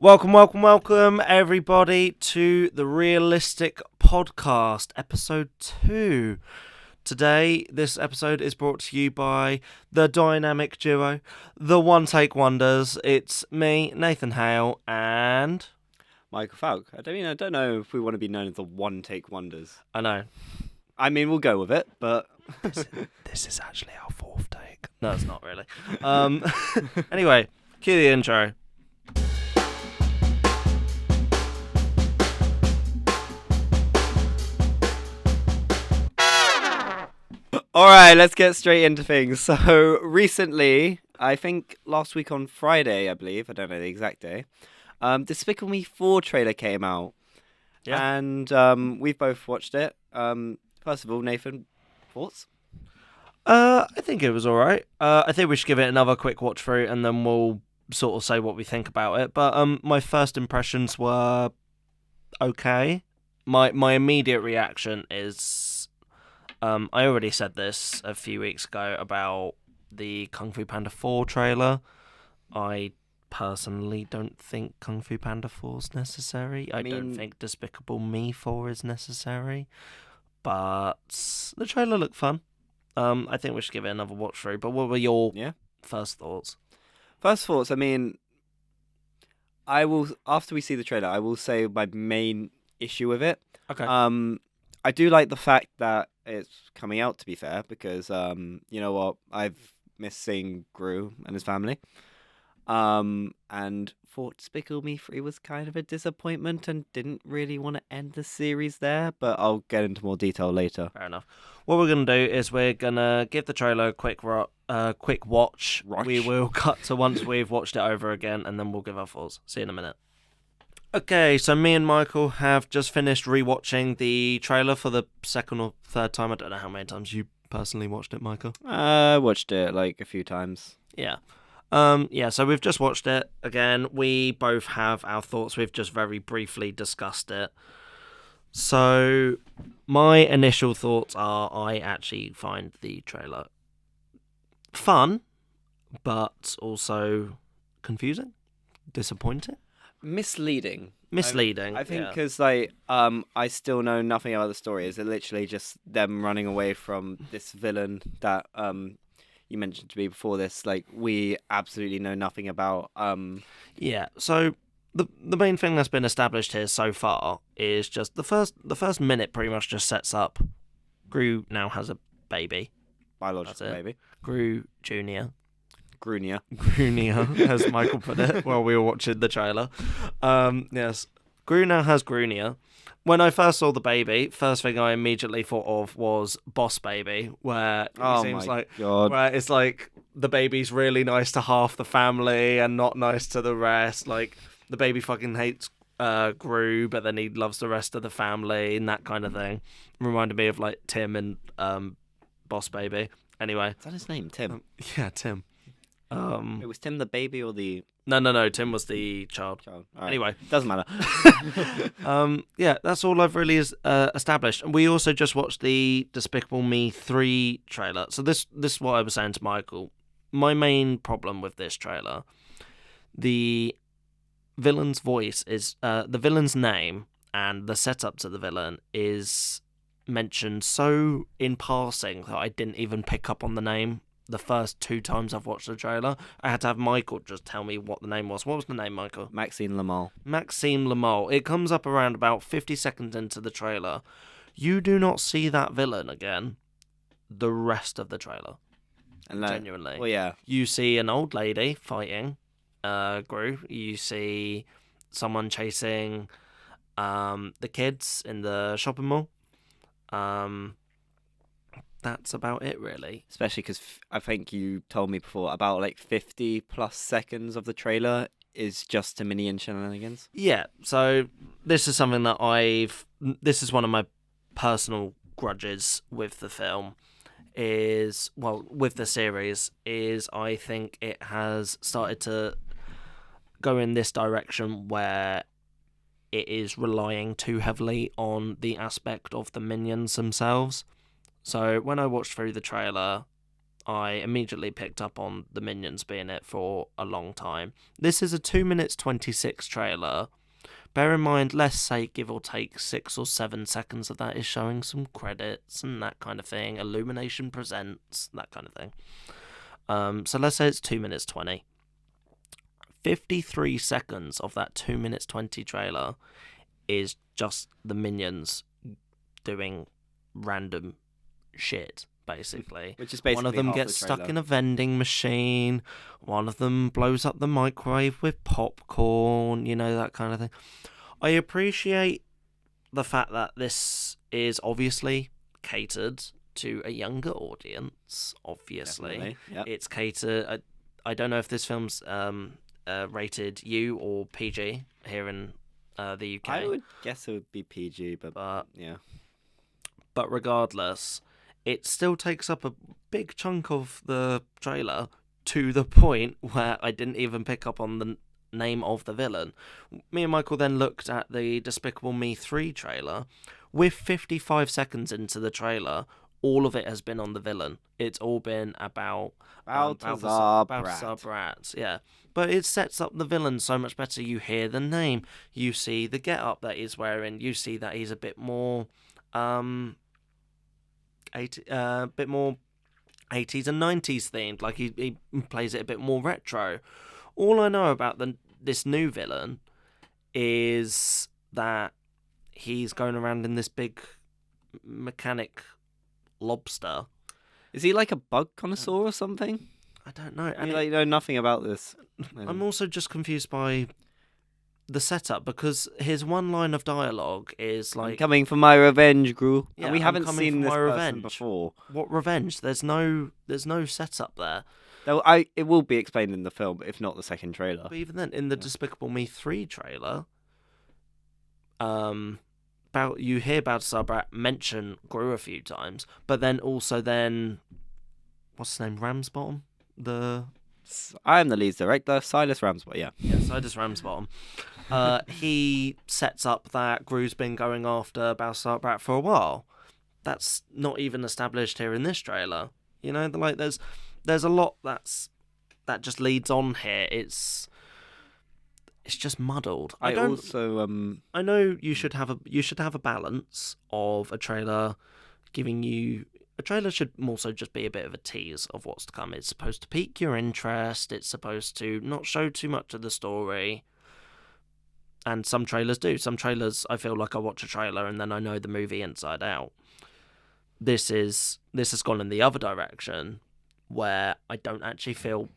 Welcome, everybody, to the Reelistic Podcast, episode 2. Today, this episode is brought to you by the dynamic duo, the One Take Wonders. It's me, Nathan Hale, and... Michael Falk. I don't know if we want to be known as the One Take Wonders. I know. I mean, we'll go with it, but... This is actually our fourth take. No, it's not really. Anyway, cue the intro. Alright, let's get straight into things. So, recently, I think last week on Friday, I believe, I don't know the exact day, Despicable Me 4 trailer came out. Yeah. And we've both watched it. First of all, Nathan, thoughts? I think it was alright. I think we should give it another quick watch through and then we'll sort of say what we think about it. But my first impressions were okay. My immediate reaction is... I already said this a few weeks ago about the Kung Fu Panda 4 trailer. I personally don't think Kung Fu Panda 4 is necessary. I don't think Despicable Me 4 is necessary. But the trailer looked fun. I think we should give it another watch through. But what were your first thoughts? First thoughts, after we see the trailer, I will say my main issue with it. Okay. I do like the fact that it's coming out, to be fair, because, you know what, I've missed seeing Gru and his family. And thought Despicable Me 3 was kind of a disappointment and didn't really want to end the series there, but I'll get into more detail later. Fair enough. What we're going to do is we're going to give the trailer a quick watch. We will cut to once we've watched it over again, and then we'll give our thoughts. See you in a minute. Okay, so me and Michael have just finished rewatching the trailer for the second or third time. I don't know how many times you personally watched it, Michael. I watched it like a few times. Yeah. So we've just watched it again. We both have our thoughts. We've just very briefly discussed it. So my initial thoughts are I actually find the trailer fun, but also confusing, disappointing. Misleading. I think because I still know nothing about the story. Is it literally just them running away from this villain that you mentioned to me before this? Like, we absolutely know nothing about. So the main thing that's been established here so far is just the first minute pretty much just sets up. Gru now has a baby, Biological baby. Gru Junior. Grunia, as Michael put it while we were watching the trailer. Yes, Gru now has Grunia. When I first saw the baby, first thing I immediately thought of was Boss Baby, where it seems like where it's like the baby's really nice to half the family and not nice to the rest. Like the baby fucking hates Gru, but then he loves the rest of the family and that kind of thing. Reminded me of like Tim and Boss Baby. Anyway, is that his name, Tim? Yeah, Tim. It was Tim the baby or the... No, Tim was the child. Right. Anyway. Doesn't matter. That's all I've really established. And we also just watched the Despicable Me 3 trailer. So this is what I was saying to Michael. My main problem with this trailer, the villain's voice is... the villain's name and the setup to the villain is mentioned so in passing that I didn't even pick up on the name. The first 2 times I've watched the trailer, I had to have Michael just tell me what the name was. What was the name, Michael? Maxime Lamal. Maxime Lamal. It comes up around about 50 seconds into the trailer. You do not see that villain again the rest of the trailer. Genuinely. Well, yeah. You see an old lady fighting Gru. You see someone chasing the kids in the shopping mall. That's about it, really. Especially because I think you told me before about like 50 plus seconds of the trailer is just a minion shenanigans. Yeah, so this is something that this is one of my personal grudges with the film with the series, is I think it has started to go in this direction where it is relying too heavily on the aspect of the minions themselves. So when I watched through the trailer, I immediately picked up on the Minions being it for a long time. This is a 2 minutes 26 trailer. Bear in mind, let's say give or take 6 or 7 seconds of that is showing some credits and that kind of thing. Illumination presents, that kind of thing. So let's say it's 2 minutes 20. 53 seconds of that 2 minutes 20 trailer is just the Minions doing random shit, basically. Which is basically one of them half gets the stuck trailer. in a vending machine. One of them blows up the microwave with popcorn, that kind of thing. I appreciate the fact that this is obviously catered to a younger audience, obviously. Yep. It's catered... I don't know if this film's rated U or PG here in the UK. I would guess it would be PG, but yeah. But regardless, it still takes up a big chunk of the trailer to the point where I didn't even pick up on the name of the villain. Me and Michael then looked at the Despicable Me 3 trailer. We're 55 seconds into the trailer. All of it has been on the villain. It's all been about Balthazar Brat. Yeah. But it sets up the villain so much better. You hear the name. You see the get-up that he's wearing. You see that he's a bit more... bit more 80s and 90s themed, like he plays it a bit more retro. All I know about this new villain is that he's going around in this big mechanic lobster. Is he like a bug connoisseur or something? I don't know. I mean, know nothing about this. I'm also just confused by the setup, because his one line of dialogue is like, I'm coming for my revenge, Gru. Yeah, and we I'm haven't coming seen for this my person revenge. before. What revenge? There's no setup there. Though it will be explained in the film, if not the second trailer. But even then, in the Despicable Me 3 trailer, you hear Balthazar Brat mention Gru a few times, but then also what's his name? Ramsbottom? I am the lead director, Silas Ramsbottom. Yeah, Silas Ramsbottom. He sets up that Gru's been going after Balthazar Brat for a while. That's not even established here in this trailer. Like there's a lot that just leads on here. It's just muddled. I know you should have a balance of a trailer giving you. A trailer should also just be a bit of a tease of what's to come. It's supposed to pique your interest. It's supposed to not show too much of the story. And some trailers do. Some trailers, I feel like I watch a trailer and then I know the movie inside out. This has gone in the other direction, where I don't actually feel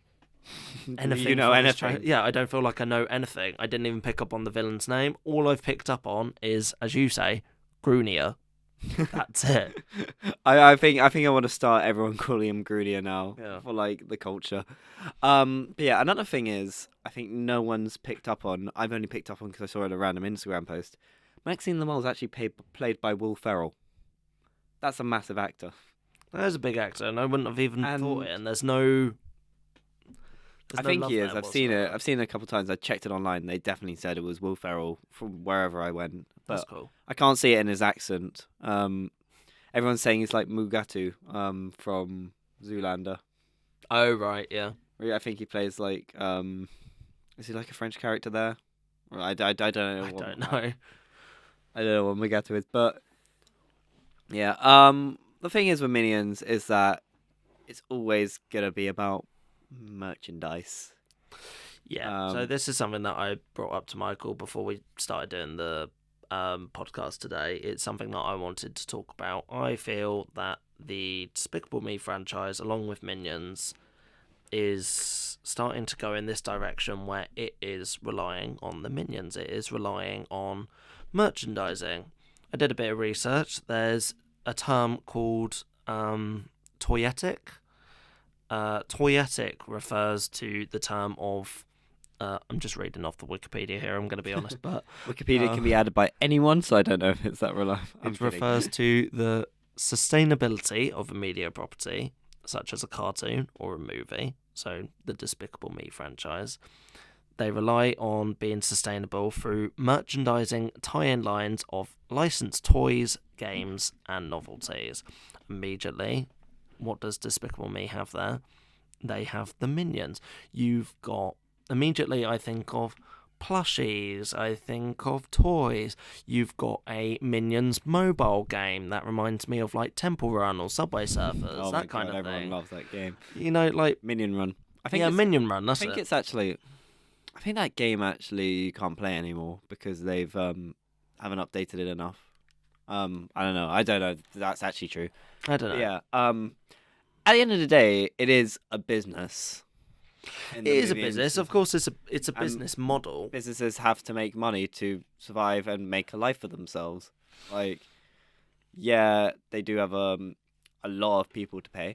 anything. You know anything? Yeah, I don't feel like I know anything. I didn't even pick up on the villain's name. All I've picked up on is, as you say, Grunier. That's it. I think I want to start everyone calling him Grunier now, for like the culture. But yeah, another thing is, I think no one's picked up on. I've only picked up on because I saw it in a random Instagram post. Maxine the Mole's actually played by Will Ferrell. That's a massive actor. There's a big actor, and I wouldn't have even thought it. And there's no. I think he is. I've seen it. I've seen it a couple of times. I checked it online. They definitely said it was Will Ferrell from wherever I went. But that's cool. I can't see it in his accent. Everyone's saying he's like Mugatu from Zoolander. Oh right, yeah. I think he plays like. Is he like a French character there? I don't know. I don't know. I don't know what Mugatu is, but yeah. The thing is with Minions is that it's always gonna be about merchandise. Yeah. So this is something that I brought up to Michael before we started doing the podcast today. It's something that I wanted to talk about. I feel that the Despicable Me franchise, along with Minions, is starting to go in this direction where it is relying on the Minions. It is relying on merchandising. I did a bit of research. There's a term called toyetic. Toyetic refers to the term of... I'm just reading off the Wikipedia here, I'm going to be honest, but... Wikipedia can be added by anyone, so I don't know if it's that reliable. It refers to the sustainability of a media property, such as a cartoon or a movie, so the Despicable Me franchise. They rely on being sustainable through merchandising tie-in lines of licensed toys, games, and novelties. Immediately, what does Despicable Me have there? They have the Minions. You've got, immediately I think of plushies, I think of toys. You've got a Minions mobile game that reminds me of like Temple Run or Subway Surfers, Oh that my kind God, of everyone thing. loves that game. Like Minion Run. Minion Run. That's I think it. it's actually. I think that game actually you can't play anymore because they've haven't updated it enough. I don't know. I don't know if that's actually true. I don't know. But yeah. At the end of the day, it is a business. It is a business. Of course, it's a business model. Businesses have to make money to survive and make a life for themselves. Like, yeah, they do have a lot of people to pay,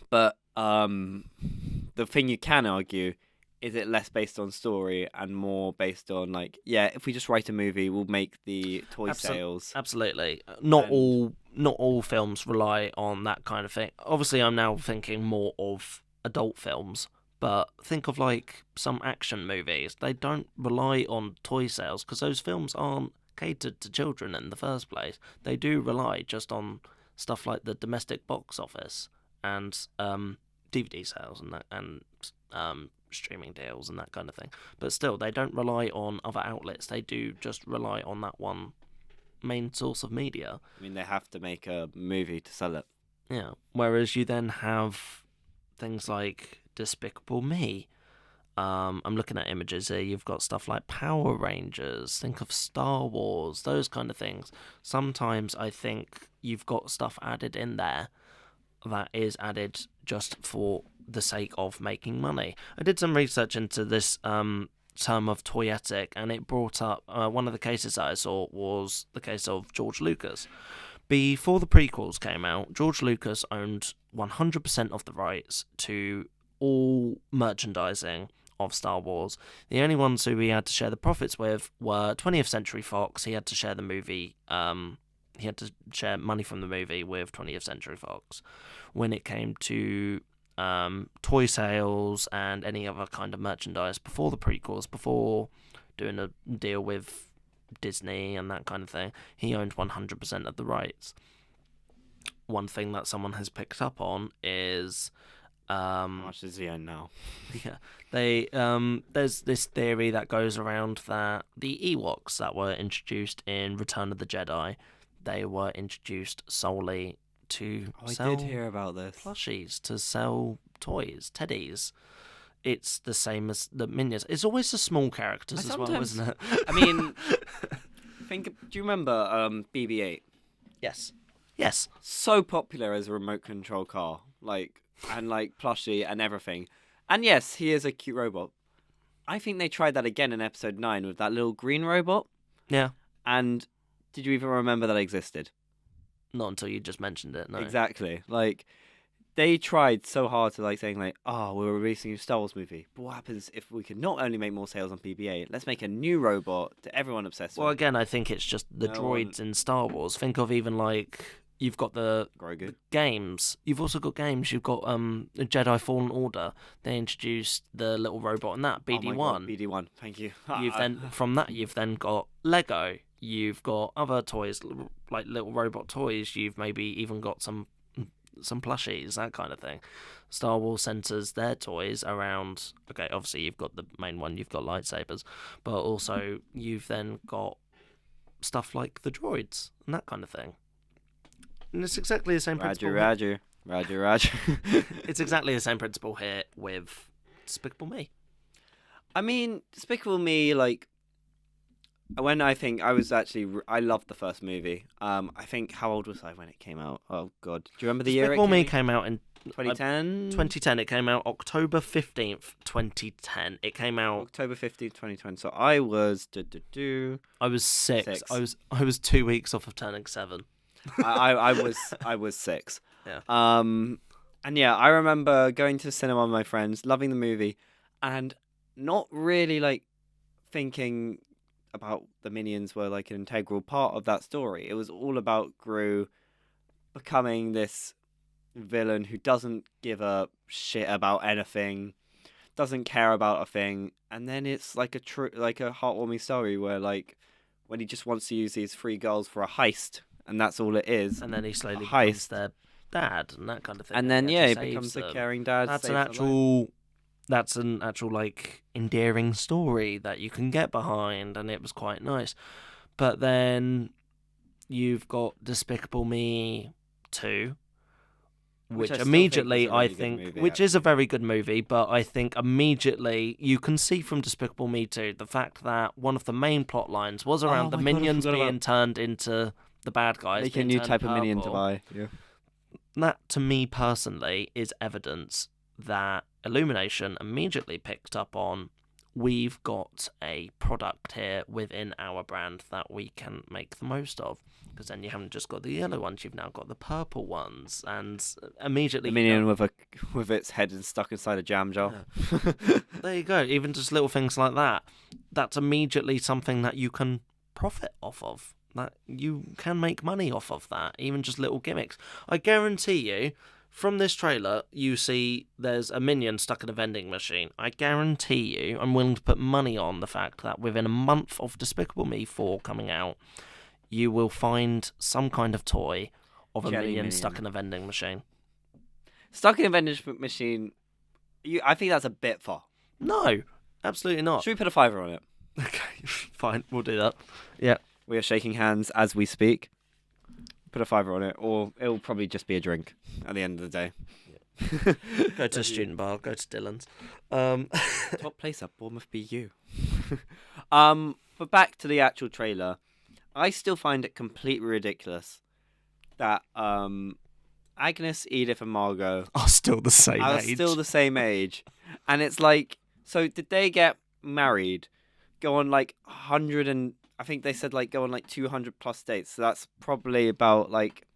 but the thing you can argue is it less based on story and more based on like, yeah, if we just write a movie, we'll make the toy sales. Absolutely. Not all films rely on that kind of thing. Obviously, I'm now thinking more of adult films, but think of like some action movies. They don't rely on toy sales because those films aren't catered to children in the first place. They do rely just on stuff like the domestic box office and DVD sales and that, and streaming deals and that kind of thing. But still, they don't rely on other outlets. They do just rely on that one main source of media. I mean, they have to make a movie to sell it. Yeah. Whereas you then have things like Despicable Me. I'm looking at images here. You've got stuff like Power Rangers. Think of Star Wars. Those kind of things. Sometimes I think you've got stuff added in there that is added just for the sake of making money. I did some research into this term of toyetic, and it brought up one of the cases that I saw was the case of George Lucas. Before the prequels came out, George Lucas owned 100% of the rights to all merchandising of Star Wars. The only ones who he had to share the profits with were 20th Century Fox. He had to share the movie. He had to share money from the movie with 20th Century Fox. When it came to toy sales and any other kind of merchandise before the prequels, before doing a deal with Disney and that kind of thing, he owned 100% of the rights. One thing that someone has picked up on is how much does he own now? Yeah, there's this theory that goes around that the Ewoks that were introduced in Return of the Jedi, they were introduced solely to sell I did hear about this. plushies, to sell toys, teddies. It's the same as the Minions. It's always the small characters as well, isn't it? I mean, do you remember BB-8? Yes. So popular as a remote control car, and plushie and everything. And yes, he is a cute robot. I think they tried that again in episode 9 with that little green robot. Yeah. And did you even remember that existed? Not until you just mentioned it, no. Exactly. They tried so hard to saying oh, we're releasing a Star Wars movie. But what happens if we can not only make more sales on BB-8, let's make a new robot that everyone obsessed with? Well, again, I think it's just the droids in Star Wars. Think of even you've got the games. You've also got games. You've got Jedi Fallen Order. They introduced the little robot in that, BD-1. Oh my God, BD-1, thank you. You've then got Lego. You've got other toys, like little robot toys. You've maybe even got some plushies, that kind of thing. Star Wars centers their toys around, okay, obviously you've got the main one, you've got lightsabers, but also you've then got stuff like the droids and that kind of thing. And it's exactly the same principle. Roger. It's exactly the same principle here with Despicable Me. I mean, Despicable Me, when I loved the first movie. I think, how old was I when it came out? Oh, God. Do you remember the year it Despicable Me came out in 2010? 2010. It came out October 15th, 2010. It came out October 15th, 2020. So I was... I was 6. I was 2 weeks off of turning 7. I was 6. Yeah. And yeah, I remember going to the cinema with my friends, loving the movie, and not really thinking about the Minions were an integral part of that story. It was all about Gru becoming this villain who doesn't give a shit about anything, doesn't care about a thing, and then it's a heartwarming story where when he just wants to use these 3 girls for a heist, and that's all it is. And then he slowly becomes their dad and that kind of thing. And then he he actually becomes saves a them. caring dad. That's saves an their life. actual. That's an actual like endearing story that you can get behind, and it was quite nice. But then you've got Despicable Me 2, which I still immediately think was a I really good think, movie, which is a actually. very good movie, but I think immediately you can see from Despicable Me 2 the fact that one of the main plot lines was around the my God, I minions forgot being about turned into the bad guys, Make a being new turned type of minion to purple. buy. Yeah. That, to me personally, is evidence that Illumination immediately picked up on, we've got a product here within our brand that we can make the most of. Because then you haven't just got the yellow ones, you've now got the purple ones, and immediately The minion with its head stuck inside a jam jar. there you go. Even just little things like that. That's immediately something that you can profit off of. That you can make money off of that. Even just little gimmicks. I guarantee you, from this trailer, you see there's a minion stuck in a vending machine. I guarantee you, I'm willing to put money on the fact that within a month of Despicable Me 4 coming out, you will find some kind of toy of a Jelly minion minion. stuck in a vending machine. Stuck in a vending machine. I think that's a bit far. No, absolutely not. Should we put a $5 on it? Okay, fine, we'll do that. Yeah. We are shaking hands as we speak. Put a $5 on it, or it'll probably just be a drink at the end of the day. Go to a student bar, go to Dylan's. Top place at Bournemouth BU. But back to the actual trailer. I still find it completely ridiculous that Agnes, Edith, and Margot Are still the same are age. still the same age. And it's like, so did they get married, go on like 100 and, I think they said like go on like 200 plus dates. So that's probably about like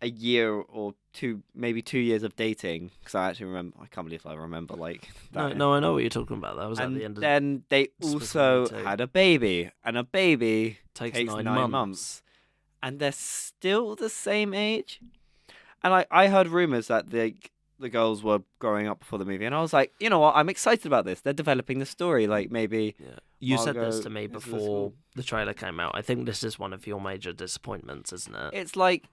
a year or two, maybe 2 years of dating. Because I actually remember, I can't believe I remember like that. No, I know what you're talking about. That was And at the end of then they Despicable also Me 2. had a baby, and a baby takes takes 9 9 months. and they're still the same age. And I heard rumors that the girls were growing up before the movie, and I was like, you know what, I'm excited about this. They're developing the story, like maybe. Yeah. You said this Margot to me is before listening. the trailer came out. I think this is one of your major disappointments, isn't it? It's like,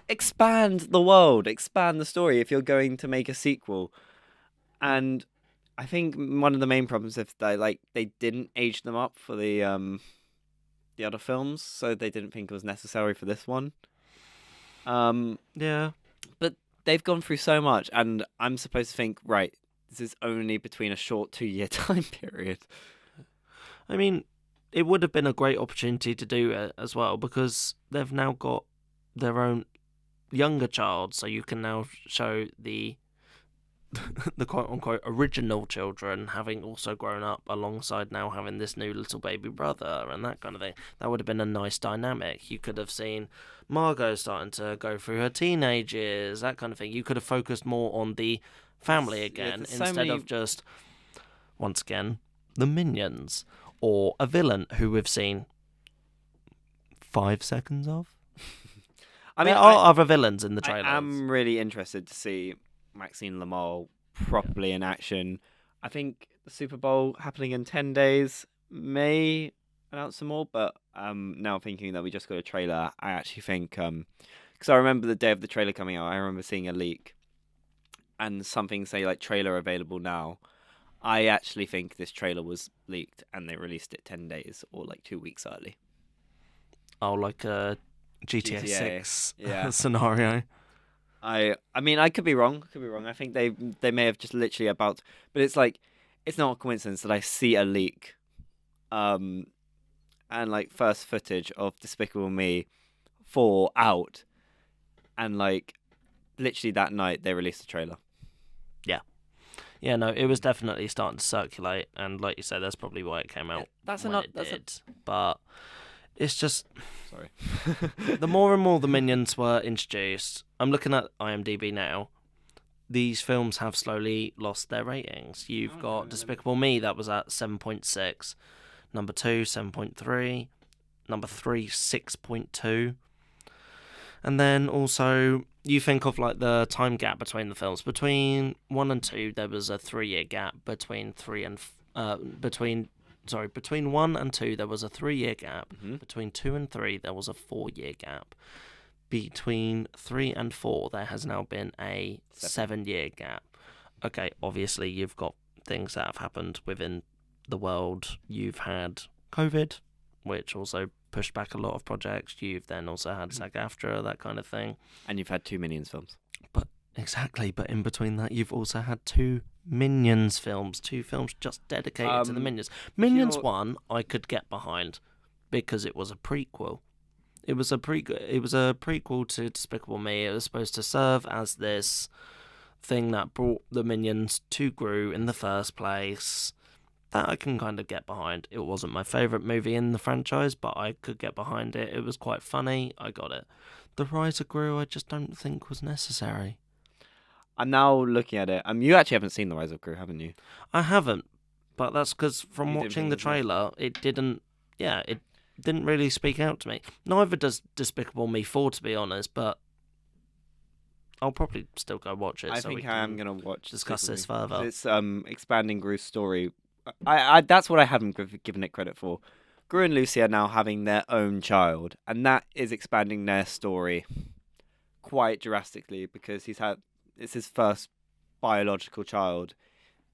expand the world, expand the story if you're going to make a sequel. And I think one of the main problems is they didn't age them up for the other films, so they didn't think it was necessary for this one. Yeah. But they've gone through so much, and I'm supposed to think, right, this is only between a short 2-year time period. I mean, it would have been a great opportunity to do it as well, because they've now got their own younger child, so you can now show the quote-unquote original children having also grown up alongside now having this new little baby brother and that kind of thing. That would have been a nice dynamic. You could have seen Margot starting to go through her teenage years, that kind of thing. You could have focused more on the family again, there's so instead many- of just, once again, the minions, or a villain who we've seen 5 seconds of. I mean, there are other villains in the I trailers. am really interested to see Maxine Lamar properly in action. I think the Super Bowl happening in 10 days may announce some more, but now thinking that we just got a trailer, I actually think, because I remember the day of the trailer coming out, I remember seeing a leak and something say like trailer available now. I actually think this trailer was leaked and they released it 10 days or like 2 weeks early. Oh, like a GTA GTA, 6 yeah. scenario. I mean, I could be wrong. I think they may have just literally about, but it's like, it's not a coincidence that I see a leak, and like first footage of Despicable Me 4 out, and like literally that night they released the trailer. Yeah, no, it was definitely starting to circulate, and like you said, that's probably why it came out. That's when enough. it did. But it's just Sorry. the more and more the minions were introduced. I'm looking at IMDb now. These films have slowly lost their ratings. You've got Despicable Me, that was at 7.6. Number 2, 7.3. Number 3, 6.2. And then also, you think of like the time gap between the films. Between 1 and 2, there was a 3-year gap. Between 1 and 2, there was a 3-year gap. Mm-hmm. Between 2 and 3, there was a 4-year gap. between 3 and 4, there has now been a 7-year gap. Okay, obviously you've got things that have happened within the world. You've had COVID, which also pushed back a lot of projects. You've then also had SAG-AFTRA, that kind of thing. And you've had 2 Minions films. Exactly, but in between that, you've also had 2 Minions films, 2 films just dedicated to the Minions. Minions 1, I could get behind because it was a prequel. It was a prequel to Despicable Me. It was supposed to serve as this thing that brought the Minions to Gru in the first place. That I can kind of get behind. It wasn't my favourite movie in the franchise, but I could get behind it. It was quite funny. I got it. The Rise of Gru, I just don't think was necessary. I'm now looking at it. You actually haven't seen The Rise of Gru, haven't you? I haven't, but that's because from watching the trailer, it didn't really speak out to me. Neither does Despicable Me 4, to be honest, but I'll probably still go watch it. I think I am going to discuss this further. It's expanding Gru's story. I that's what I haven't given it credit for. Gru and Lucy are now having their own child, and that is expanding their story quite drastically because it's his first biological child,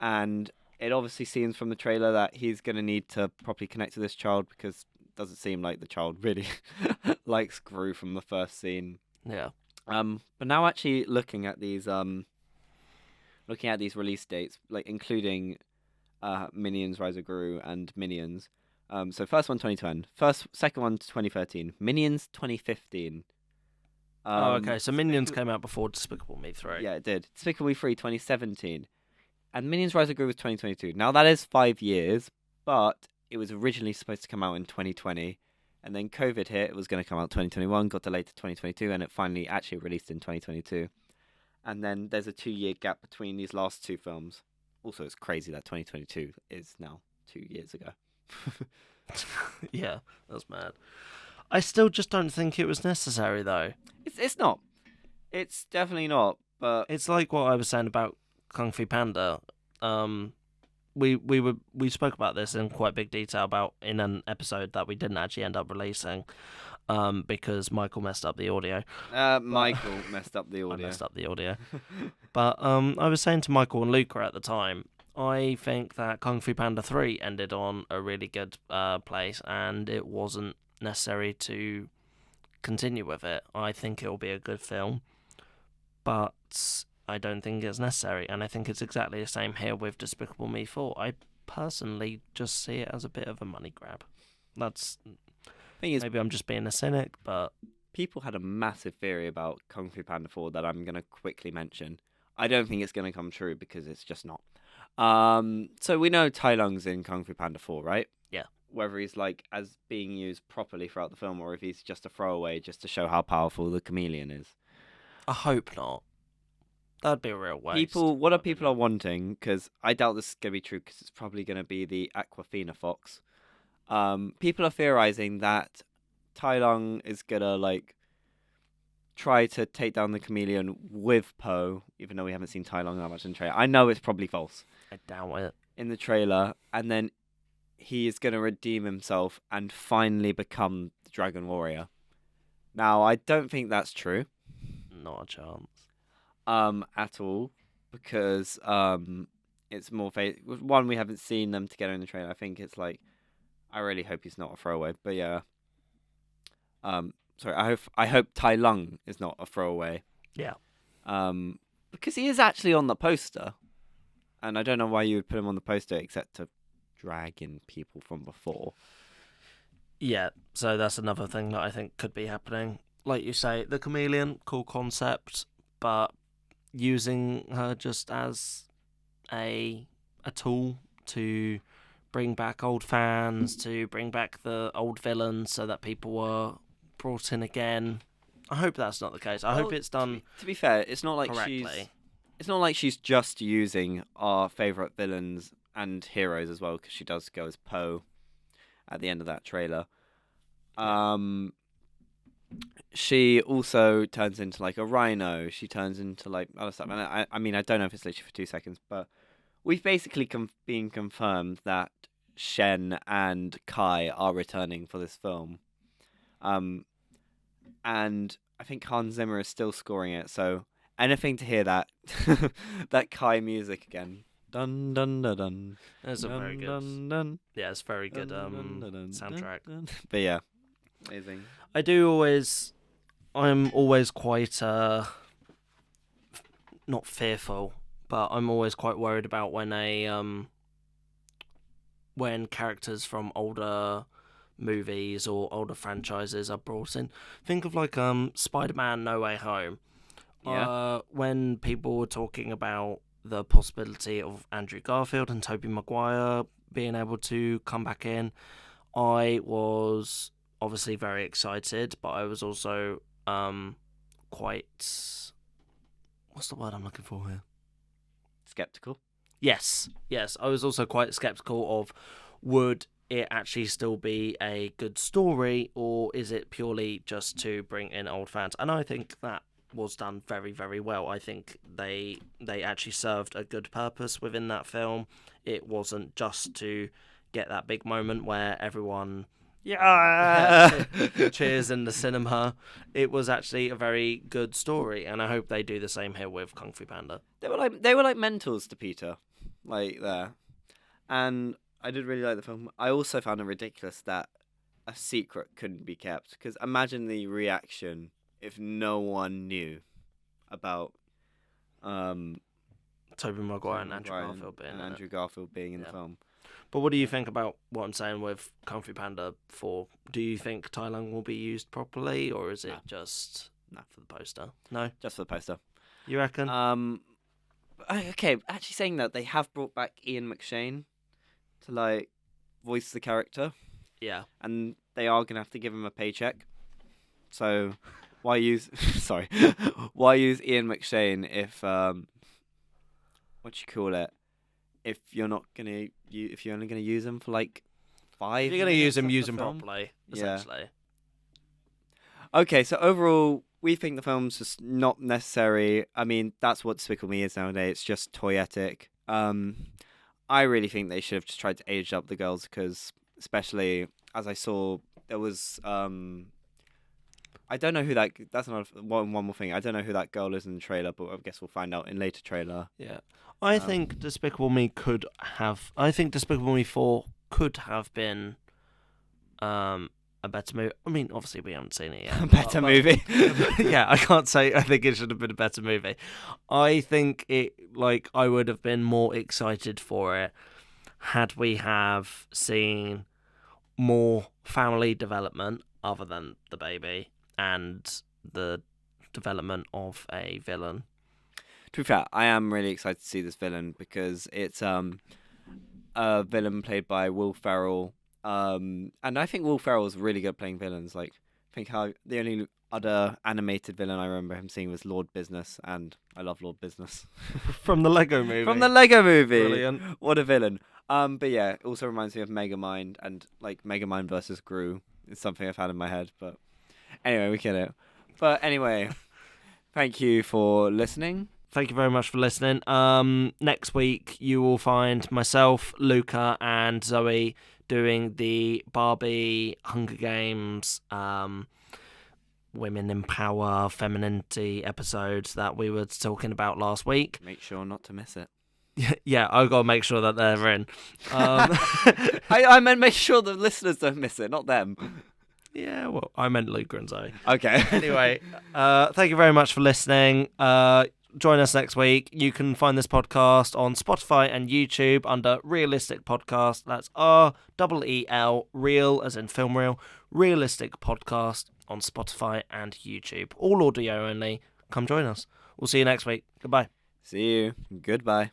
and it obviously seems from the trailer that he's going to need to properly connect to this child because it doesn't seem like the child really likes Gru from the first scene. Yeah. But now actually looking at these release dates, like including Minions Rise of Gru and Minions. So first one 2010, second one 2013, Minions 2015. Okay, so Minions came out before Despicable Me 3. Yeah, it did. Despicable Me 3 2017. And Minions Rise of Gru was 2022. Now that is 5 years, but it was originally supposed to come out in 2020. And then COVID hit, it was going to come out 2021, got delayed to 2022, and it finally actually released in 2022. And then there's a 2-year gap between these last 2 films. Also, it's crazy that 2022 is now 2 years ago. Yeah, that's mad. I still just don't think it was necessary, though. It's not. It's definitely not. But it's like what I was saying about Kung Fu Panda. We spoke about this in quite big detail in an episode that we didn't actually end up releasing, because Michael messed up the audio. Michael messed up the audio. I messed up the audio. But I was saying to Michael and Luca at the time, I think that Kung Fu Panda 3 ended on a really good place, and it wasn't necessary to continue with it. I think it'll be a good film, but I don't think it's necessary, and I think it's exactly the same here with Despicable Me 4. I personally just see it as a bit of a money grab. Maybe I'm just being a cynic, but people had a massive theory about Kung Fu Panda 4 that I'm going to quickly mention. I don't think it's going to come true because it's just not. So we know Tai Lung's in Kung Fu Panda 4, right? Yeah. Whether he's as being used properly throughout the film or if he's just a throwaway just to show how powerful the chameleon is. I hope not. That'd be a real waste. People are wanting, because I doubt this is going to be true because it's probably going to be the Aquafina fox. People are theorizing that Tai Lung is going to try to take down the chameleon with Po, even though we haven't seen Tai Lung that much in the trailer. I know it's probably false. I doubt it. In the trailer, and then he is going to redeem himself and finally become the Dragon Warrior. Now, I don't think that's true. Not a chance. At all, because it's more one, we haven't seen them together in the trailer. I think it's I really hope he's not a throwaway, but yeah. Sorry, I hope Tai Lung is not a throwaway. Yeah. Because he is actually on the poster, and I don't know why you would put him on the poster except to drag in people from before. Yeah, so that's another thing that I think could be happening. Like you say, the chameleon, cool concept, but using her just as a tool to bring back old fans, to bring back the old villains so that people were brought in again. I hope that's not the case. I hope it's done. To be fair, it's not like correctly. It's not like she's just using our favourite villains and heroes as well, because she does go as Po at the end of that trailer. She also turns into a rhino. She turns into other stuff. And I mean, I don't know if it's literally for 2 seconds, but we've basically been confirmed that Shen and Kai are returning for this film. And I think Hans Zimmer is still scoring it. So anything to hear that that Kai music again. Dun dun dun dun. It's a very good. Dun, dun, Yeah, it's very good dun, dun, dun, dun, soundtrack. dun. But yeah, amazing. I'm always quite not fearful, but I'm always quite worried about when characters from older movies or older franchises are brought in. Think of like Spider-Man No Way Home. Yeah. When people were talking about the possibility of Andrew Garfield and Tobey Maguire being able to come back in, I was obviously very excited, but I was also quite... What's the word I'm looking for here? Skeptical. Yes. I was also quite skeptical of, would it actually still be a good story, or is it purely just to bring in old fans? And I think that was done very, very well. I think they actually served a good purpose within that film. It wasn't just to get that big moment where everyone cheers in the cinema. It was actually a very good story, and I hope they do the same here with Kung Fu Panda. They were like mentors to Peter, like there, and I did really like the film. I also found it ridiculous that a secret couldn't be kept, because imagine the reaction if no one knew about Tobey Maguire and Andrew Garfield being in the film. But what do you think about what I'm saying with Kung Fu Panda 4? Do you think Tai Lung will be used properly, or is it just for the poster? No? Just for the poster. You reckon? Okay, actually saying that, they have brought back Ian McShane to, like, voice the character. Yeah. And they are going to have to give him a paycheck. So, why use... Sorry. Why use Ian McShane if... if you're not gonna if you're only gonna use him for like 5 if you're gonna use him film? properly, essentially. Yeah. Okay, so overall we think the film's just not necessary. I mean, that's what Despicable Me is nowadays. It's just toyetic. I really think they should have just tried to age up the girls, because especially as I saw there was I don't know who that's not one more thing. I don't know who that girl is in the trailer, but I guess we'll find out in later trailer. Yeah. I think Despicable Me 4 could have been a better movie. I mean, obviously we haven't seen it yet. A better movie. Yeah, I can't say I think it should have been a better movie. I think I would have been more excited for it had we have seen more family development other than the baby and the development of a villain. To be fair, I am really excited to see this villain, because it's a villain played by Will Ferrell. And I think Will Ferrell is really good at playing villains. Like, I think how the only other animated villain I remember him seeing was Lord Business, and I love Lord Business. From the Lego movie. Brilliant. What a villain. But yeah, it also reminds me of Megamind, and like Megamind versus Gru is something I've had in my head. But anyway, we get it. But anyway, thank you for listening. Thank you very much for listening. Next week, you will find myself, Luca, and Zoe doing the Barbie Hunger Games Women in Power, Femininity episodes that we were talking about last week. Make sure not to miss it. Yeah, I've got to make sure that they're in. I meant make sure the listeners don't miss it, not them. Yeah, well, I meant Luca and Zoe. Okay. Anyway, thank you very much for listening. Join us next week. You can find this podcast on Spotify and YouTube under Reelistic Podcast. That's REEL, real as in film reel, Reelistic Podcast on Spotify and YouTube. All audio only. Come join us. We'll see you next week. Goodbye. See you. Goodbye.